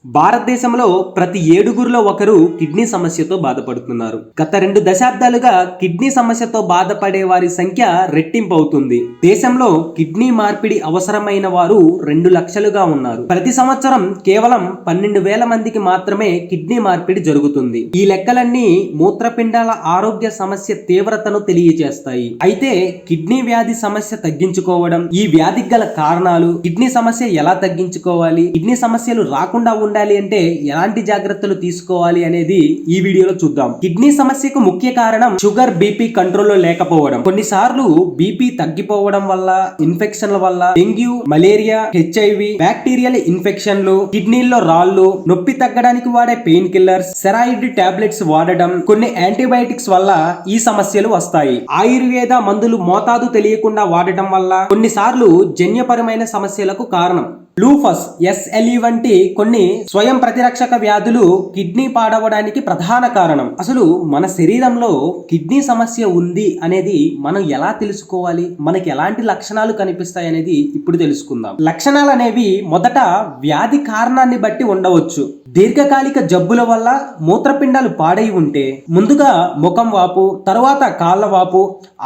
భారతదేశంలో ప్రతి 7గురిలో ఒకరు కిడ్నీ సమస్యతో బాధపడుతున్నారు. గత 2 దశాబ్దాలుగా కిడ్నీ సమస్యతో బాధపడే వారి సంఖ్య రెట్టింపు అవుతుంది. దేశంలో కిడ్నీ మార్పిడి అవసరమైన వారు 2 లక్షలుగా ఉన్నారు. ప్రతి సంవత్సరం కేవలం 12,000 మందికి మాత్రమే కిడ్నీ మార్పిడి జరుగుతుంది. ఈ లెక్కలన్నీ మూత్రపిండాల ఆరోగ్య సమస్య తీవ్రతను తెలియజేస్తాయి. అయితే కిడ్నీ వ్యాధి సమస్య తగ్గించుకోవడం, ఈ వ్యాధికి గల కారణాలు, కిడ్నీ సమస్య ఎలా తగ్గించుకోవాలి, కిడ్నీ సమస్యలు రాకుండా ఉండాలి అంటే ఎలాంటి జాగ్రత్తలు తీసుకోవాలి అనేది ఈ వీడియోలో చూద్దాం. కిడ్నీ సమస్యకు ముఖ్య కారణం షుగర్, బీపీ కంట్రోల్లో లేకపోవడం. కొన్నిసార్లు బీపీ తగ్గిపోవడం వల్ల, ఇన్ఫెక్షన్ల వల్ల, డెంగ్యూ, మలేరియా, హెచ్ఐవి, బ్యాక్టీరియల్ ఇన్ఫెక్షన్లు, కిడ్నీల్లో రాళ్లు, నొప్పి తగ్గడానికి వాడే పెయిన్ కిల్లర్స్, స్టెరాయిడ్ టాబ్లెట్స్ వాడడం, కొన్ని యాంటీబయాటిక్స్ వల్ల ఈ సమస్యలు వస్తాయి. ఆయుర్వేద మందులు మోతాదు తెలియకుండా వాడటం వల్ల కొన్నిసార్లు జన్యపరమైన సమస్యలకు కారణం. లూపస్, SLE వంటి కొన్ని స్వయం ప్రతిరక్షక వ్యాధులు కిడ్నీ పాడవడానికి ప్రధాన కారణం. అసలు మన శరీరంలో కిడ్నీ సమస్య ఉంది అనేది మనం ఎలా తెలుసుకోవాలి, మనకి ఎలాంటి లక్షణాలు కనిపిస్తాయి అనేది ఇప్పుడు తెలుసుకుందాం. లక్షణాలు అనేవి మొదట వ్యాధి కారణాన్ని బట్టి ఉండవచ్చు. దీర్ఘకాలిక జబ్బుల వల్ల మూత్రపిండాలు పాడై ఉంటే ముందుగా ముఖం వాపు, తరువాత కాళ్ళ వాపు,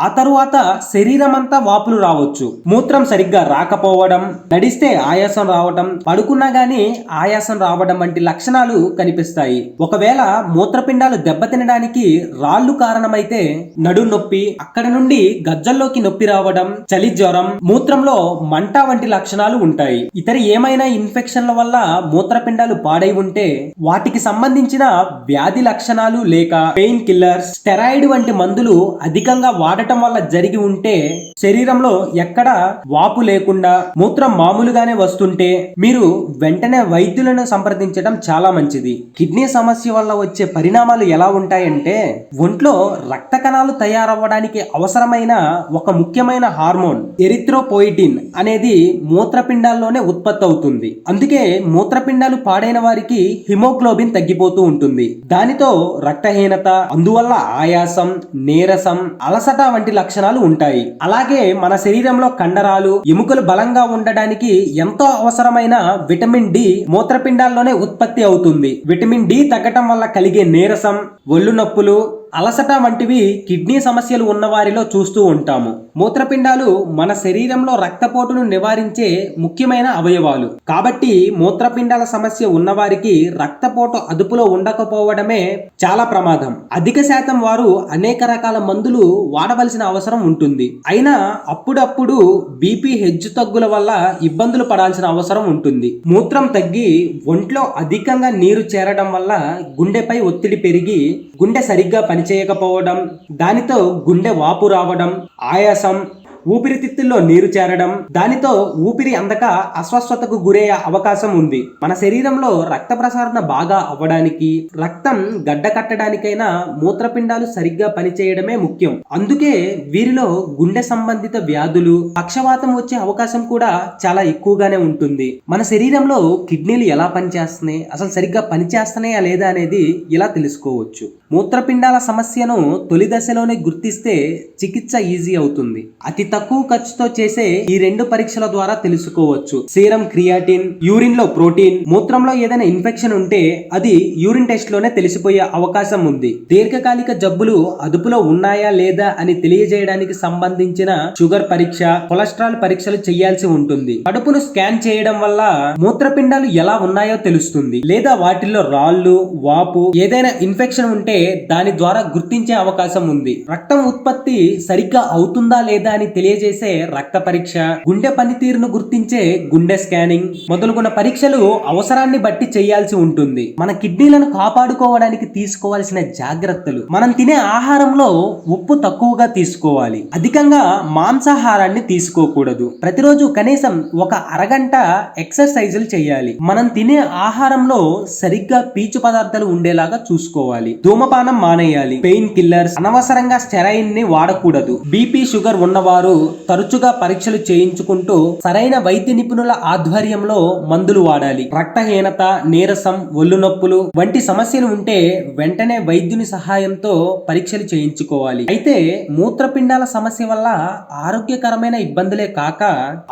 ఆ తరువాత శరీరం అంతా వాపులు రావచ్చు. మూత్రం సరిగ్గా రాకపోవడం, నడిస్తే ఆయాసం రావడం, పడుకున్నా గానీ ఆయాసం రావడం వంటి లక్షణాలు కనిపిస్తాయి. ఒకవేళ మూత్రపిండాలు దెబ్బతినడానికి రాళ్లు కారణమైతే నడు నొప్పి, అక్కడ నుండి గజ్జల్లోకి నొప్పి రావడం, చలి జ్వరం, మూత్రంలో మంట వంటి లక్షణాలు ఉంటాయి. ఇతర ఏమైనా ఇన్ఫెక్షన్ల వల్ల మూత్రపిండాలు పాడై ఉంటే వాటికి సంబంధించిన వ్యాధి లక్షణాలు లేక పెయిన్ కిల్లర్స్, స్టెరాయిడ్ వంటి మందులు అధికంగా వాడటం వల్ల జరిగి ఉంటే, శరీరంలో ఎక్కడ వాపు లేకుండా మూత్రం మామూలుగానే వస్తుంటే మీరు వెంటనే వైద్యులను సంప్రదించడం చాలా మంచిది. కిడ్నీ సమస్య వల్ల వచ్చే పరిణామాలు ఎలా ఉంటాయంటే, ఒంట్లో రక్త కణాలు తయారవ్వడానికి అవసరమైన ఒక ముఖ్యమైన హార్మోన్ ఎరిథ్రోపోయిటిన్ అనేది మూత్రపిండాల్లోనే ఉత్పత్తి అవుతుంది. అందుకే మూత్రపిండాలు పాడైన వారికి హిమోగ్లోబిన్ తగ్గిపోతూ ఉంటుంది. దానితో రక్తహీనత, అందువల్ల ఆయాసం, నీరసం, అలసట వంటి లక్షణాలు ఉంటాయి. అలాగే మన శరీరంలో కండరాలు, ఎముకలు బలంగా ఉండడానికి ఎంతో అవసరమైన విటమిన్ డి మూత్రపిండాల్లోనే ఉత్పత్తి అవుతుంది. విటమిన్ డి తగ్గటం వల్ల కలిగే నీరసం, ఒళ్ళు నొప్పులు, అలసట వంటివి కిడ్నీ సమస్యలు ఉన్న వారిలో చూస్తూ ఉంటాము. మూత్రపిండాలు మన శరీరంలో రక్తపోటును నివారించే ముఖ్యమైన అవయవాలు. కాబట్టి మూత్రపిండాల సమస్య ఉన్నవారికి రక్తపోటు అదుపులో ఉండకపోవడమే చాలా ప్రమాదం. అధిక శాతం వారు అనేక రకాల మందులు వాడవలసిన అవసరం ఉంటుంది. అయినా అప్పుడప్పుడు బీపీ హెచ్చు తగ్గుల వల్ల ఇబ్బందులు పడాల్సిన అవసరం ఉంటుంది. మూత్రం తగ్గి ఒంట్లో అధికంగా నీరు చేరడం వల్ల గుండెపై ఒత్తిడి పెరిగి గుండె సరిగ్గా పనిచేయకపోవడం, దానితో గుండె వాపు రావడం, ఆయాసం, ఊపిరితిత్తుల్లో నీరు చేరడం, దానితో ఊపిరి అందక అస్వస్థతకు గురయ్యే అవకాశం ఉంది. మన శరీరంలో రక్త ప్రసరణ బాగా అవ్వడానికి, రక్తం గడ్డ కట్టడానికైనా మూత్రపిండాలు సరిగ్గా పనిచేయడమే ముఖ్యం. అందుకే వీరిలో గుండె సంబంధిత వ్యాధులు, పక్షవాతం వచ్చే అవకాశం కూడా చాలా ఎక్కువగానే ఉంటుంది. మన శరీరంలో కిడ్నీలు ఎలా పనిచేస్తున్నాయి, అసలు సరిగ్గా పనిచేస్తున్నాయా లేదా అనేది ఇలా తెలుసుకోవచ్చు. మూత్రపిండాల సమస్యను తొలి దశలోనే గుర్తిస్తే చికిత్స ఈజీ అవుతుంది. అతి తక్కువ ఖర్చుతో చేసే ఈ 2 పరీక్షల ద్వారా తెలుసుకోవచ్చు. సీరం క్రియాటిన్, యూరిన్ లో ప్రోటీన్. మూత్రంలో ఏదైనా ఇన్ఫెక్షన్ ఉంటే అది యూరిన్ టెస్ట్ లోనే తెలిసిపోయే అవకాశం ఉంది. దీర్ఘకాలిక జబ్బులు అదుపులో ఉన్నాయా లేదా అని తెలియజేయడానికి సంబంధించిన షుగర్ పరీక్ష, కొలెస్ట్రాల్ పరీక్షలు చేయాల్సి ఉంటుంది. కడుపును స్కాన్ చేయడం వల్ల మూత్రపిండాలు ఎలా ఉన్నాయో తెలుస్తుంది. లేదా వాటిల్లో రాళ్లు, వాపు, ఏదైనా ఇన్ఫెక్షన్ ఉంటే దాని ద్వారా గుర్తించే అవకాశం ఉంది. రక్తం ఉత్పత్తి సరిగ్గా అవుతుందా లేదా అని తెలియజేసే రక్త పరీక్ష, గుండె పనితీరును గుర్తించే గుండె స్కానింగ్ మొదలుగున్న పరీక్షలు అవసరాన్ని బట్టి చేయాల్సి ఉంటుంది. మన కిడ్నీలను కాపాడుకోవడానికి తీసుకోవాల్సిన జాగ్రత్తలు. మనం తినే ఆహారంలో ఉప్పు తక్కువగా తీసుకోవాలి. అధికంగా మాంసాహారాన్ని తీసుకోకూడదు. ప్రతిరోజు కనీసం ఒక అరగంట ఎక్సర్సైజులు చేయాలి. మనం తినే ఆహారంలో సరిగ్గా పీచు పదార్థాలు ఉండేలాగా చూసుకోవాలి. ధూమపానం మానేయాలి. పెయిన్ కిల్లర్స్, అనవసరంగా స్టెరాయిడ్ ని వాడకూడదు. బీపీ, షుగర్ ఉన్నవారు వారు తరచుగా పరీక్షలు చేయించుకుంటూ సరైన వైద్య నిపుణుల ఆధ్వర్యంలో మందులు వాడాలి. రక్తహీనత, నీరసం, ఒళ్ళు నొప్పులు వంటి సమస్యలు ఉంటే వెంటనే వైద్యుని సహాయంతో పరీక్షలు చేయించుకోవాలి. అయితే మూత్రపిండాల సమస్య వల్ల ఆరోగ్యకరమైన ఇబ్బందులే కాక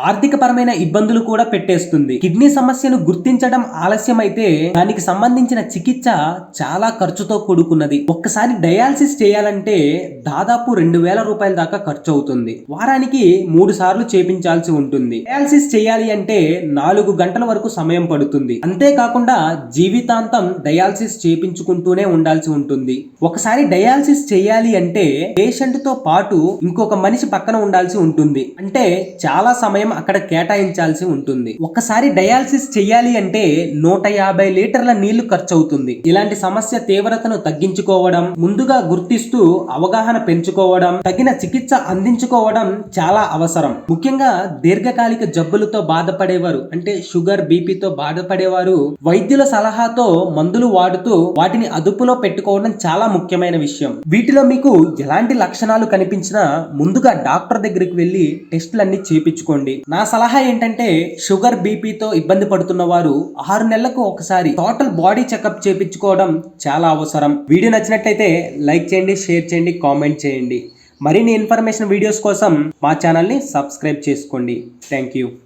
ఆర్థిక పరమైన ఇబ్బందులు కూడా పెట్టేస్తుంది. కిడ్నీ సమస్యను గుర్తించడం ఆలస్యమైతే దానికి సంబంధించిన చికిత్స చాలా ఖర్చుతో కూడుకున్నది. ఒక్కసారి డయాలసిస్ చేయాలంటే దాదాపు 2000 రూపాయల దాకా ఖర్చు అవుతుంది. వారానికి 3 సార్లు చేపించాల్సి ఉంటుంది. డయాలసిస్ చేయాలి అంటే 4 గంటల వరకు సమయం పడుతుంది. అంతేకాకుండా జీవితాంతం డయాలసిస్ చేపించుకుంటూనే ఉండాల్సి ఉంటుంది. ఒకసారి డయాలసిస్ చేయాలి అంటే పేషెంట్ తో పాటు ఇంకొక మనిషి పక్కన ఉండాల్సి ఉంటుంది. అంటే చాలా సమయం అక్కడ కేటాయించాల్సి ఉంటుంది. ఒకసారి డయాలసిస్ చేయాలి అంటే 150 లీటర్ల నీళ్లు ఖర్చు అవుతుంది. ఇలాంటి సమస్య తీవ్రతను తగ్గించుకోవడం, ముందుగా గుర్తిస్తూ అవగాహన పెంచుకోవడం, తగిన చికిత్స అందించుకోవడం చాలా అవసరం. ముఖ్యంగా దీర్ఘకాలిక జబ్బులతో బాధపడేవారు, అంటే షుగర్, బీపీతో బాధపడేవారు వైద్యుల సలహాతో మందులు వాడుతూ వాటిని అదుపులో పెట్టుకోవడం చాలా ముఖ్యమైన విషయం. వీటిలో మీకు ఎలాంటి లక్షణాలు కనిపించినా ముందుగా డాక్టర్ దగ్గరికి వెళ్లి టెస్టులన్నీ చేపించుకోండి. నా సలహా ఏంటంటే షుగర్, బీపీతో ఇబ్బంది పడుతున్న వారు 6 నెలలకు ఒకసారి టోటల్ బాడీ చెకప్ చేపించుకోవడం చాలా అవసరం. వీడియో నచ్చినట్లయితే లైక్ చేయండి, షేర్ చేయండి, కామెంట్ చేయండి. మరిన్ని ఇన్ఫర్మేషన్ వీడియోస్ కోసం మా ఛానల్ని సబ్స్క్రైబ్ చేసుకోండి. Thank you.